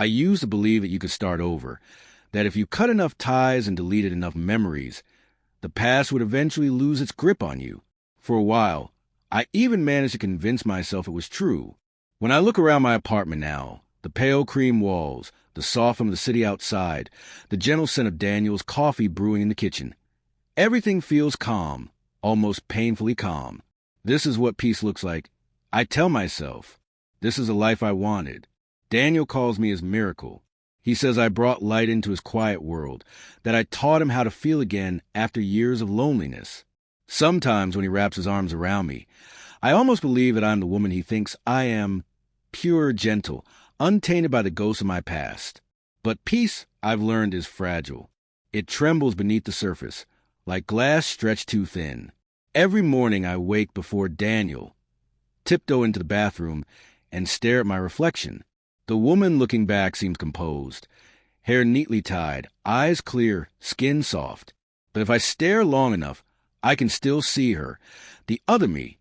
I used to believe that you could start over, that if you cut enough ties and deleted enough memories, the past would eventually lose its grip on you. For a while, I even managed to convince myself it was true. When I look around my apartment now, the pale cream walls, the soft of the city outside, the gentle scent of Daniel's coffee brewing in the kitchen, everything feels calm, almost painfully calm. This is what peace looks like. I tell myself, this is the life I wanted. Daniel calls me his miracle. He says I brought light into his quiet world, that I taught him how to feel again after years of loneliness. Sometimes when he wraps his arms around me, I almost believe that I'm the woman he thinks I am, pure, gentle, untainted by the ghosts of my past. But peace, I've learned, is fragile. It trembles beneath the surface, like glass stretched too thin. Every morning I wake before Daniel, tiptoe into the bathroom, and stare at my reflection. The woman looking back seems composed, hair neatly tied, eyes clear, skin soft. But if I stare long enough, I can still see her, the other me,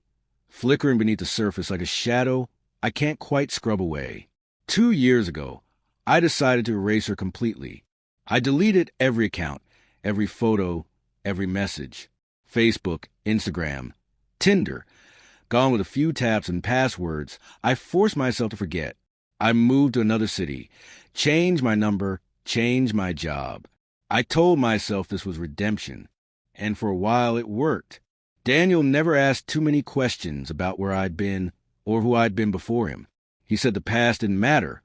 flickering beneath the surface like a shadow I can't quite scrub away. 2 years ago, I decided to erase her completely. I deleted every account, every photo, every message. Facebook, Instagram, Tinder. Gone with a few taps and passwords, I forced myself to forget. I moved to another city, changed my number, changed my job. I told myself this was redemption, and for a while it worked. Daniel never asked too many questions about where I'd been or who I'd been before him. He said the past didn't matter,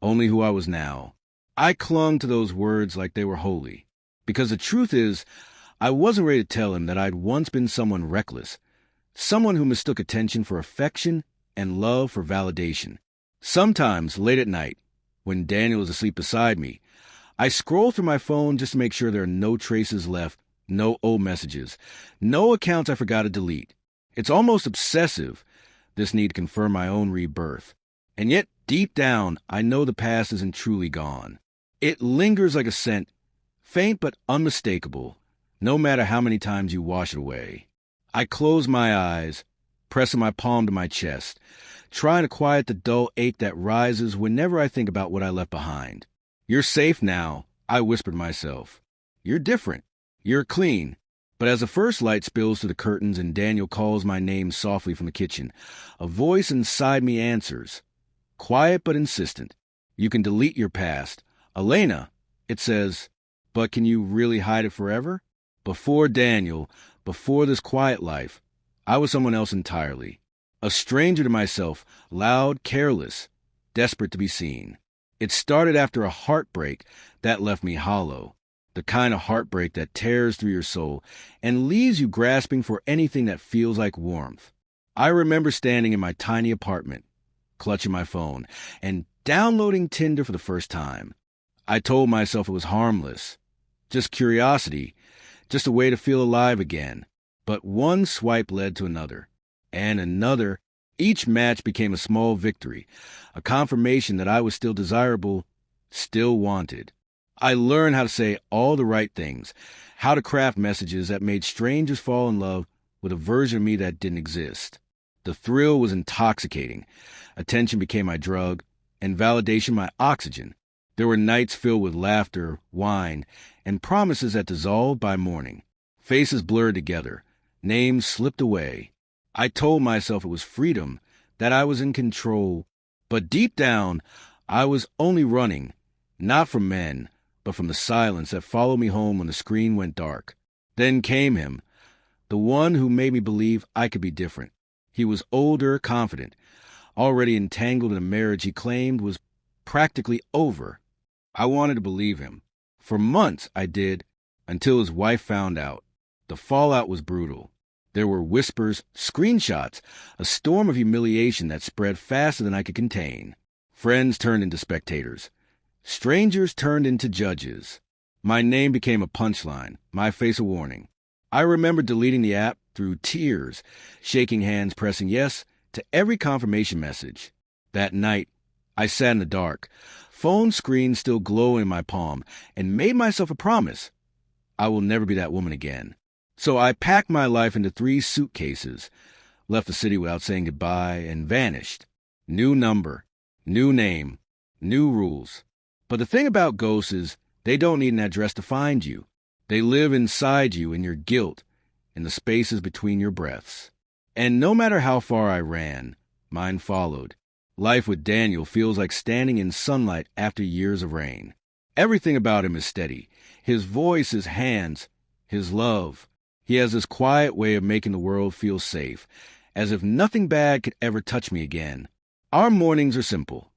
only who I was now. I clung to those words like they were holy, because the truth is, I wasn't ready to tell him that I'd once been someone reckless, someone who mistook attention for affection and love for validation. Sometimes, late at night, when Daniel is asleep beside me, I scroll through my phone just to make sure there are no traces left, no old messages, no accounts I forgot to delete. It's almost obsessive, this need to confirm my own rebirth. And yet, deep down, I know the past isn't truly gone. It lingers like a scent, faint but unmistakable, no matter how many times you wash it away. I close my eyes, pressing my palm to my chest, trying to quiet the dull ache that rises whenever I think about what I left behind. You're safe now, I whispered to myself. You're different. You're clean. But as the first light spills through the curtains and Daniel calls my name softly from the kitchen, a voice inside me answers, quiet but insistent. You can delete your past. Elena, it says, but can you really hide it forever? Before Daniel, before this quiet life, I was someone else entirely. A stranger to myself, loud, careless, desperate to be seen. It started after a heartbreak that left me hollow, the kind of heartbreak that tears through your soul and leaves you grasping for anything that feels like warmth. I remember standing in my tiny apartment, clutching my phone, and downloading Tinder for the first time. I told myself it was harmless, just curiosity, just a way to feel alive again. But one swipe led to another, and another. Each match became a small victory, a confirmation that I was still desirable, still wanted. I learned how to say all the right things, how to craft messages that made strangers fall in love with a version of me that didn't exist. The thrill was intoxicating. Attention became my drug, and validation my oxygen. There were nights filled with laughter, wine, and promises that dissolved by morning. Faces blurred together. Names slipped away. I told myself it was freedom, that I was in control. But deep down, I was only running, not from men, but from the silence that followed me home when the screen went dark. Then came him, the one who made me believe I could be different. He was older, confident, already entangled in a marriage he claimed was practically over. I wanted to believe him. For months I did, until his wife found out. The fallout was brutal. There were whispers, screenshots, a storm of humiliation that spread faster than I could contain. Friends turned into spectators. Strangers turned into judges. My name became a punchline, my face a warning. I remember deleting the app through tears, shaking hands, pressing yes to every confirmation message. That night, I sat in the dark, phone screen still glowing in my palm, and made myself a promise. I will never be that woman again. So I packed my life into 3 suitcases, left the city without saying goodbye, and vanished. New number, new name, new rules. But the thing about ghosts is they don't need an address to find you. They live inside you in your guilt, in the spaces between your breaths. And no matter how far I ran, mine followed. Life with Daniel feels like standing in sunlight after years of rain. Everything about him is steady. His voice, his hands, his love. He has this quiet way of making the world feel safe, as if nothing bad could ever touch me again. Our mornings are simple.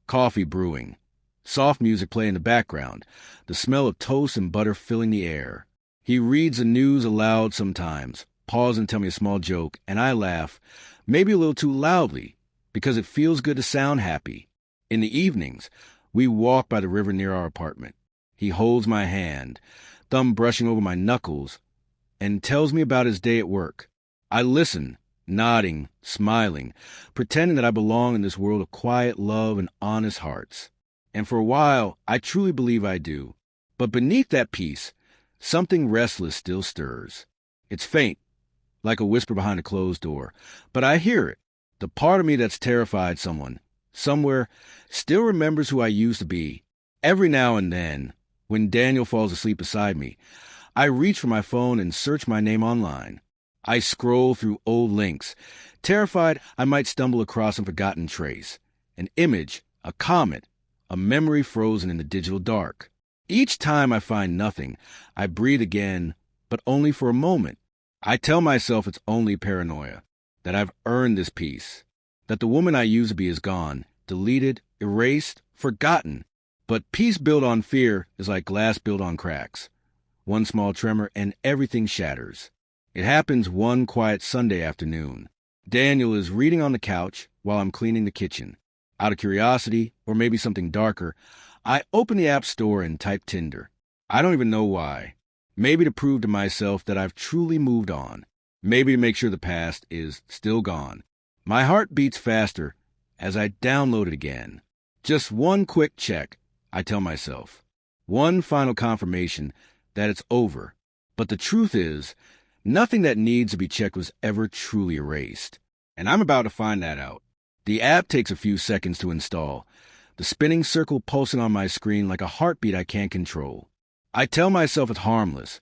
Coffee brewing. Soft music playing in the background. The smell of toast and butter filling the air. He reads the news aloud sometimes, pause and tell me a small joke, and I laugh, maybe a little too loudly, because it feels good to sound happy. In the evenings, we walk by the river near our apartment. He holds my hand, thumb brushing over my knuckles, and tells me about his day at work. I listen, nodding, smiling, pretending that I belong in this world of quiet love and honest hearts. And for a while, I truly believe I do. But beneath that peace, something restless still stirs. It's faint, like a whisper behind a closed door, but I hear it. The part of me that's terrified someone, somewhere, still remembers who I used to be. Every now and then, when Daniel falls asleep beside me, I reach for my phone and search my name online. I scroll through old links, terrified I might stumble across a forgotten trace, an image, a comment, a memory frozen in the digital dark. Each time I find nothing, I breathe again, but only for a moment. I tell myself it's only paranoia, that I've earned this peace, that the woman I used to be is gone, deleted, erased, forgotten. But peace built on fear is like glass built on cracks. One small tremor and everything shatters. It happens one quiet Sunday afternoon. Daniel is reading on the couch while I'm cleaning the kitchen. Out of curiosity, or maybe something darker, I open the App Store and type Tinder. I don't even know why. Maybe to prove to myself that I've truly moved on. Maybe to make sure the past is still gone. My heart beats faster as I download it again. Just one quick check, I tell myself. One final confirmation that it's over. But the truth is, nothing that needs to be checked was ever truly erased. And I'm about to find that out. The app takes a few seconds to install, the spinning circle pulsing on my screen like a heartbeat I can't control. I tell myself it's harmless.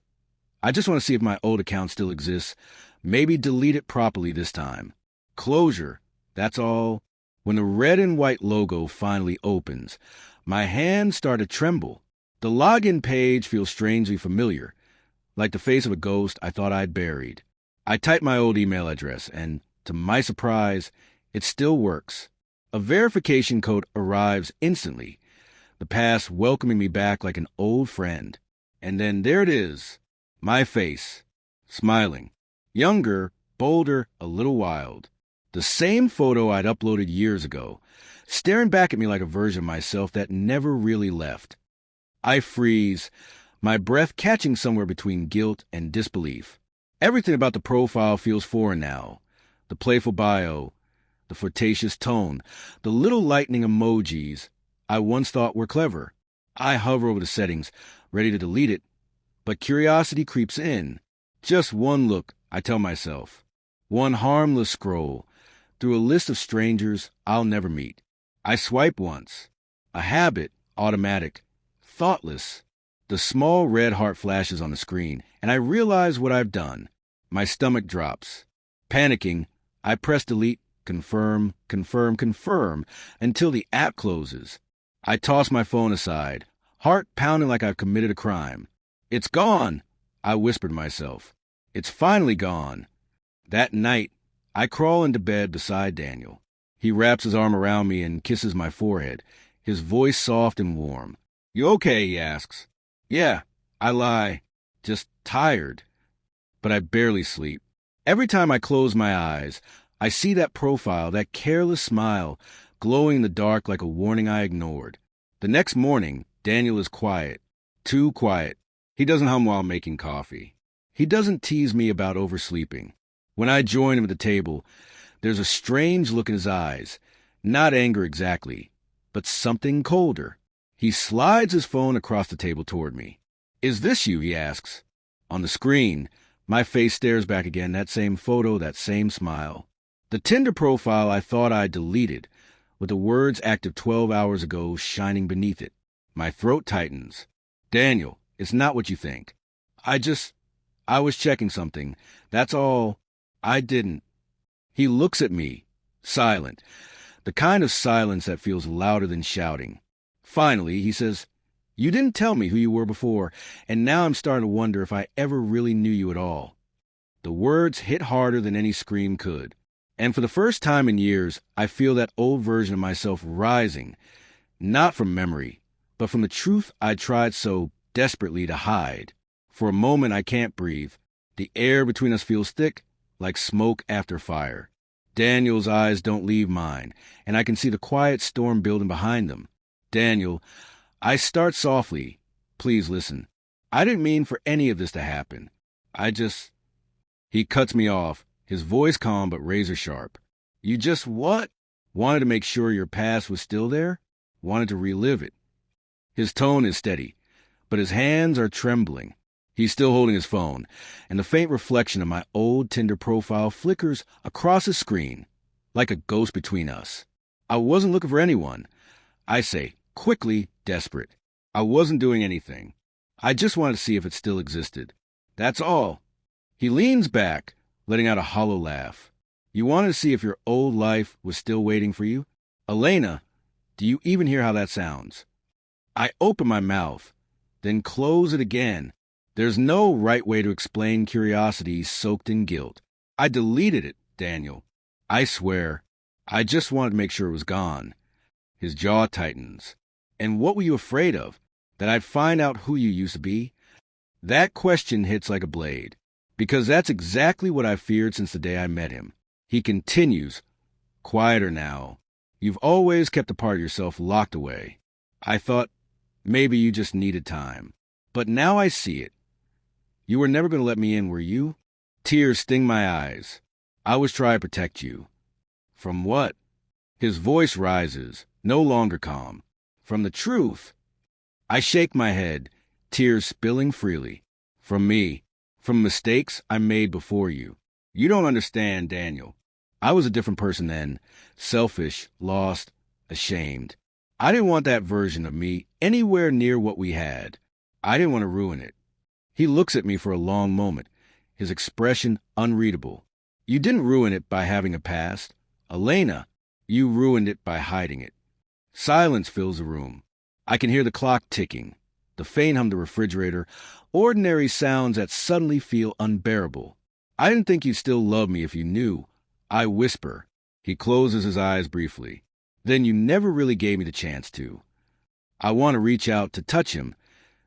I just want to see if my old account still exists. Maybe delete it properly this time. Closure, that's all. When the red and white logo finally opens, my hands start to tremble. The login page feels strangely familiar, like the face of a ghost I thought I'd buried. I type my old email address, and to my surprise, it still works. A verification code arrives instantly, the past welcoming me back like an old friend. And then there it is, my face, smiling. Younger, bolder, a little wild. The same photo I'd uploaded years ago, staring back at me like a version of myself that never really left. I freeze, my breath catching somewhere between guilt and disbelief. Everything about the profile feels foreign now. The playful bio, the flirtatious tone, the little lightning emojis I once thought were clever. I hover over the settings, ready to delete it, but curiosity creeps in. Just one look, I tell myself. One harmless scroll through a list of strangers I'll never meet. I swipe once. A habit, automatic, thoughtless. The small red heart flashes on the screen, and I realize what I've done. My stomach drops. Panicking, I press delete, confirm, until the app closes. I toss my phone aside, heart pounding like I've committed a crime. It's gone, I whispered to myself. It's finally gone. That night, I crawl into bed beside Daniel. He wraps his arm around me and kisses my forehead, his voice soft and warm. "You okay?" he asks. "Yeah," I lie. "Just tired." But I barely sleep. Every time I close my eyes, I see that profile, that careless smile, glowing in the dark like a warning I ignored. The next morning, Daniel is quiet. Too quiet. He doesn't hum while making coffee. He doesn't tease me about oversleeping. When I join him at the table, there's a strange look in his eyes. Not anger exactly, but something colder. He slides his phone across the table toward me. "Is this you?" he asks. On the screen, my face stares back again, that same photo, that same smile. The Tinder profile I thought I'd deleted, with the words active 12 hours ago shining beneath it. My throat tightens. Daniel, it's not what you think. I was checking something. That's all. I didn't. He looks at me, silent, the kind of silence that feels louder than shouting. Finally, he says, "You didn't tell me who you were before, and now I'm starting to wonder if I ever really knew you at all." The words hit harder than any scream could. And for the first time in years, I feel that old version of myself rising, not from memory, but from the truth I tried so desperately to hide. For a moment, I can't breathe. The air between us feels thick, like smoke after fire. Daniel's eyes don't leave mine, and I can see the quiet storm building behind them. "Daniel," I start softly. "Please listen. I didn't mean for any of this to happen. He cuts me off, his voice calm but razor sharp. "You just what?" "Wanted to make sure your past was still there? Wanted to relive it." His tone is steady, but his hands are trembling. He's still holding his phone, and the faint reflection of my old Tinder profile flickers across his screen, like a ghost between us. "I wasn't looking for anyone," I say, quickly, desperate. "I wasn't doing anything. I just wanted to see if it still existed. That's all." He leans back, letting out a hollow laugh. "You wanted to see if your old life was still waiting for you? Elena, do you even hear how that sounds?" I open my mouth, then close it again. There's no right way to explain curiosity soaked in guilt. I deleted it, Daniel. I swear. I just wanted to make sure it was gone. His jaw tightens. "And what were you afraid of? That I'd find out who you used to be?" That question hits like a blade, because that's exactly what I've feared since the day I met him. He continues, quieter now. "You've always kept a part of yourself locked away. I thought maybe you just needed time. But now I see it. You were never going to let me in, were you?" Tears sting my eyes. "I was trying to protect you." "From what?" His voice rises, no longer calm. "From the truth." I shake my head, tears spilling freely. "From me. From mistakes I made before you. You don't understand, Daniel. I was a different person then. Selfish, lost, ashamed. I didn't want that version of me anywhere near what we had. I didn't want to ruin it." He looks at me for a long moment, his expression unreadable. "You didn't ruin it by having a past. Elena, you ruined it by hiding it." Silence fills the room. I can hear the clock ticking, the faint hum of the refrigerator, ordinary sounds that suddenly feel unbearable. "I didn't think you'd still love me if you knew." I whisper. He closes his eyes briefly. "Then you never really gave me the chance to." I want to reach out to touch him,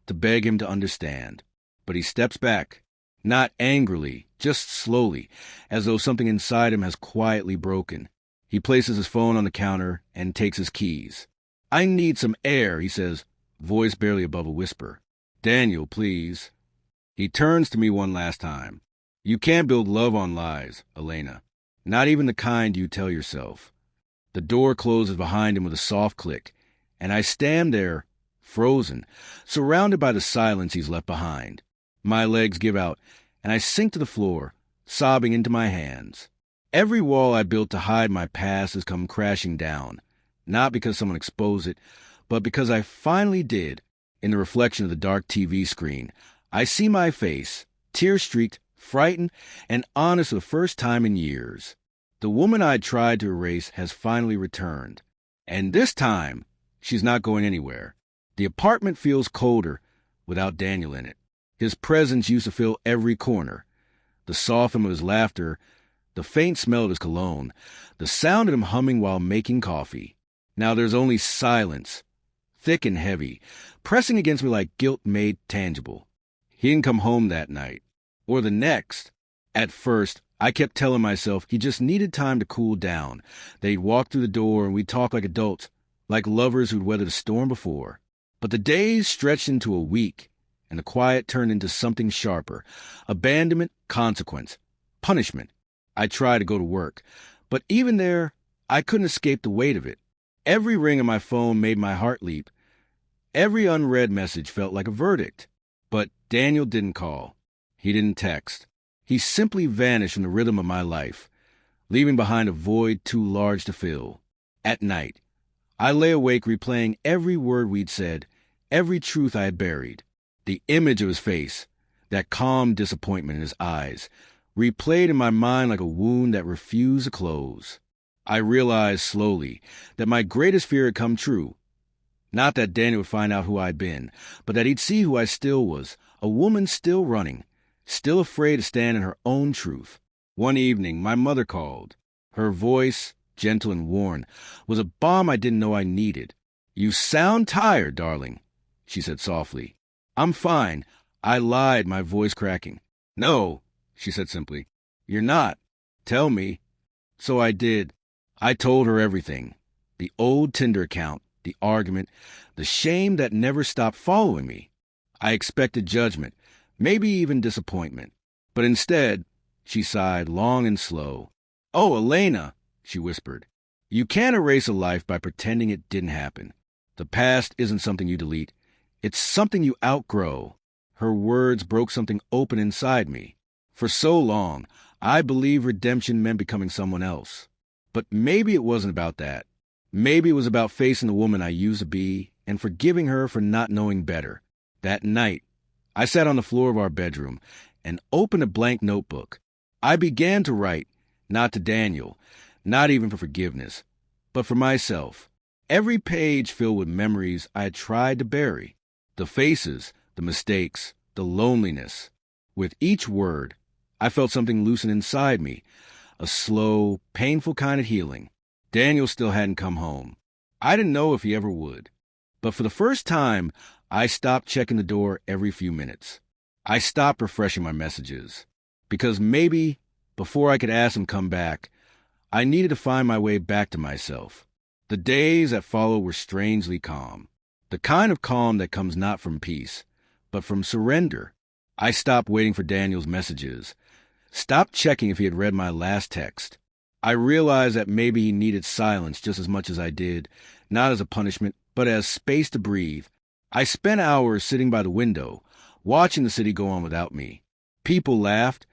to beg him to understand. But he steps back, not angrily, just slowly, as though something inside him has quietly broken. He places his phone on the counter and takes his keys. "I need some air," he says, voice barely above a whisper. "Daniel, please." He turns to me one last time. "You can't build love on lies, Elena. Not even the kind you tell yourself." The door closes behind him with a soft click, and I stand there, frozen, surrounded by the silence he's left behind. My legs give out, and I sink to the floor, sobbing into my hands. Every wall I built to hide my past has come crashing down, not because someone exposed it, but because I finally did. In the reflection of the dark TV screen, I see my face, tear-streaked, frightened, and honest for the first time in years. The woman I'd tried to erase has finally returned. And this time, she's not going anywhere. The apartment feels colder without Daniel in it. His presence used to fill every corner. The soft hum of his laughter, the faint smell of his cologne, the sound of him humming while making coffee. Now there's only silence, thick and heavy, pressing against me like guilt made tangible. He didn't come home that night, or the next. At first, I kept telling myself he just needed time to cool down. They'd walk through the door and we'd talk like adults, like lovers who'd weathered a storm before. But the days stretched into a week, and the quiet turned into something sharper. Abandonment, consequence, punishment. I tried to go to work, but even there, I couldn't escape the weight of it. Every ring on my phone made my heart leap. Every unread message felt like a verdict. But Daniel didn't call. He didn't text. He simply vanished from the rhythm of my life, leaving behind a void too large to fill. At night, I lay awake replaying every word we'd said, every truth I had buried. The image of his face, that calm disappointment in his eyes, replayed in my mind like a wound that refused to close. I realized slowly that my greatest fear had come true. Not that Daniel would find out who I'd been, but that he'd see who I still was, a woman still running, still afraid to stand in her own truth. One evening, my mother called. Her voice, gentle and worn, was a balm I didn't know I needed. "You sound tired, darling," she said softly. "I'm fine," I lied, my voice cracking. "No," she said simply. "You're not. Tell me." So I did. I told her everything. The old Tinder account, the argument, the shame that never stopped following me. I expected judgment, maybe even disappointment. But instead, she sighed long and slow. "Oh, Elena," she whispered, "you can't erase a life by pretending it didn't happen. The past isn't something you delete. It's something you outgrow." Her words broke something open inside me. For so long, I believed redemption meant becoming someone else. But maybe it wasn't about that. Maybe it was about facing the woman I used to be and forgiving her for not knowing better. That night, I sat on the floor of our bedroom and opened a blank notebook. I began to write, not to Daniel, not even for forgiveness, but for myself. Every page filled with memories I had tried to bury. The faces, the mistakes, the loneliness. With each word, I felt something loosen inside me, a slow, painful kind of healing. Daniel still hadn't come home. I didn't know if he ever would. But for the first time, I stopped checking the door every few minutes. I stopped refreshing my messages. Because maybe, before I could ask him to come back, I needed to find my way back to myself. The days that followed were strangely calm. The kind of calm that comes not from peace, but from surrender. I stopped waiting for Daniel's messages. Stopped checking if he had read my last text. I realized that maybe he needed silence just as much as I did, not as a punishment, but as space to breathe. I spent hours sitting by the window, watching the city go on without me. People laughed.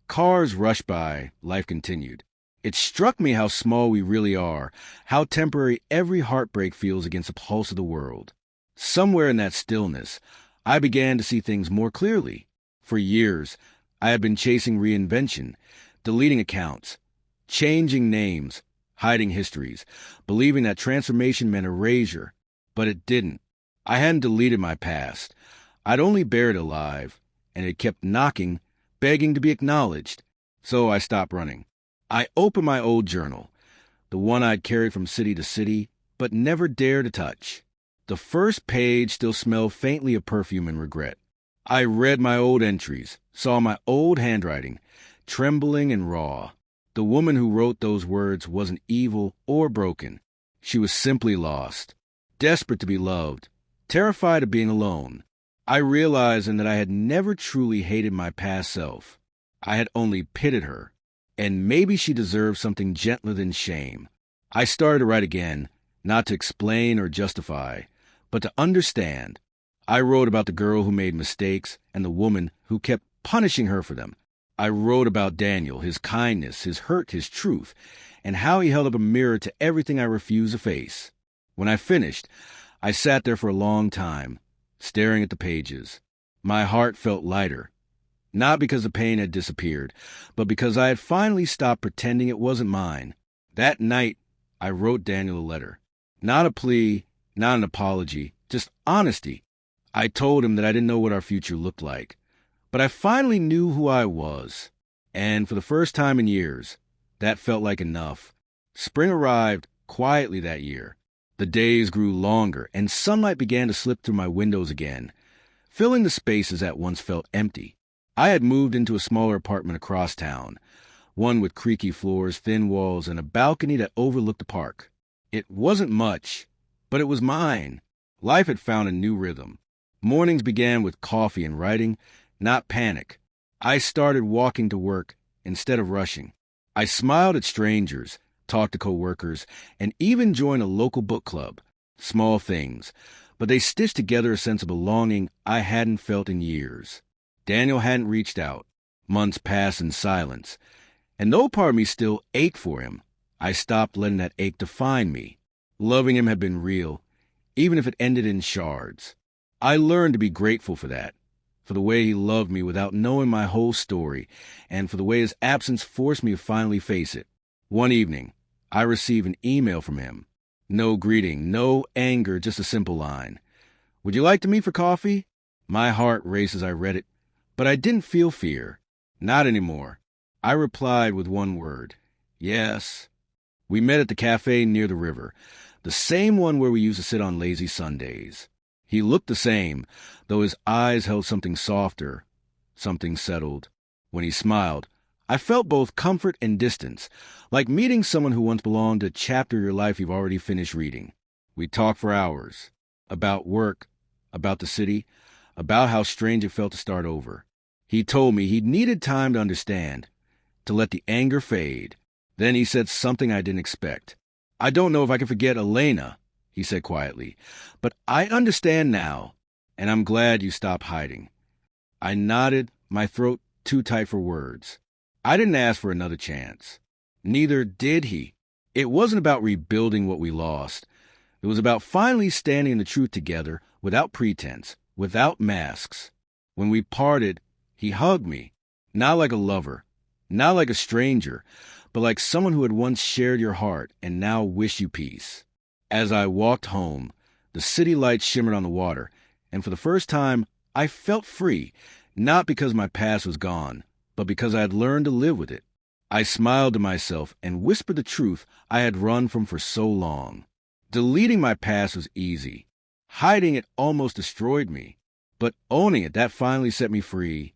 Cars rushed by. Life continued. It struck me how small we really are, how temporary every heartbreak feels against the pulse of the world. Somewhere in that stillness, I began to see things more clearly. For years, I had been chasing reinvention, deleting accounts, changing names, hiding histories, believing that transformation meant erasure. But it didn't. I hadn't deleted my past. I'd only buried it alive, and it kept knocking, begging to be acknowledged. So I stopped running. I opened my old journal, the one I'd carried from city to city, but never dared to touch. The first page still smelled faintly of perfume and regret. I read my old entries, saw my old handwriting, trembling and raw. The woman who wrote those words wasn't evil or broken. She was simply lost, desperate to be loved, terrified of being alone. I realized then that I had never truly hated my past self. I had only pitied her. And maybe she deserved something gentler than shame. I started to write again, not to explain or justify, but to understand. I wrote about the girl who made mistakes and the woman who kept punishing her for them. I wrote about Daniel, his kindness, his hurt, his truth, and how he held up a mirror to everything I refused to face. When I finished, I sat there for a long time, staring at the pages. My heart felt lighter. Not because the pain had disappeared, but because I had finally stopped pretending it wasn't mine. That night, I wrote Daniel a letter. Not a plea, not an apology, just honesty. I told him that I didn't know what our future looked like, but I finally knew who I was. And for the first time in years, that felt like enough. Spring arrived quietly that year. The days grew longer, and sunlight began to slip through my windows again, filling the spaces that once felt empty. I had moved into a smaller apartment across town, one with creaky floors, thin walls, and a balcony that overlooked the park. It wasn't much, but it was mine. Life had found a new rhythm. Mornings began with coffee and writing, not panic. I started walking to work instead of rushing. I smiled at strangers, talked to coworkers, and even joined a local book club. Small things, but they stitched together a sense of belonging I hadn't felt in years. Daniel hadn't reached out. Months passed in silence. And though part of me still ached for him, I stopped letting that ache define me. Loving him had been real, even if it ended in shards. I learned to be grateful for that, for the way he loved me without knowing my whole story, and for the way his absence forced me to finally face it. One evening, I received an email from him. No greeting, no anger, just a simple line. "Would you like to meet for coffee?" My heart raced as I read it, but I didn't feel fear. Not anymore. I replied with one word. Yes. We met at the cafe near the river, the same one where we used to sit on lazy Sundays. He looked the same, though his eyes held something softer, something settled. When he smiled, I felt both comfort and distance, like meeting someone who once belonged to a chapter of your life you've already finished reading. We talked for hours, about work, about the city, about how strange it felt to start over. He told me he'd needed time to understand, to let the anger fade. Then he said something I didn't expect. "I don't know if I can forget Elena," he said quietly, "but I understand now, and I'm glad you stopped hiding." I nodded, my throat too tight for words. I didn't ask for another chance. Neither did he. It wasn't about rebuilding what we lost. It was about finally standing in the truth together, without pretense, without masks. When we parted, he hugged me, not like a lover, not like a stranger, but like someone who had once shared your heart and now wished you peace. As I walked home, the city lights shimmered on the water, and for the first time, I felt free, not because my past was gone, but because I had learned to live with it. I smiled to myself and whispered the truth I had run from for so long. Deleting my past was easy. Hiding it almost destroyed me. But owning it, that finally set me free.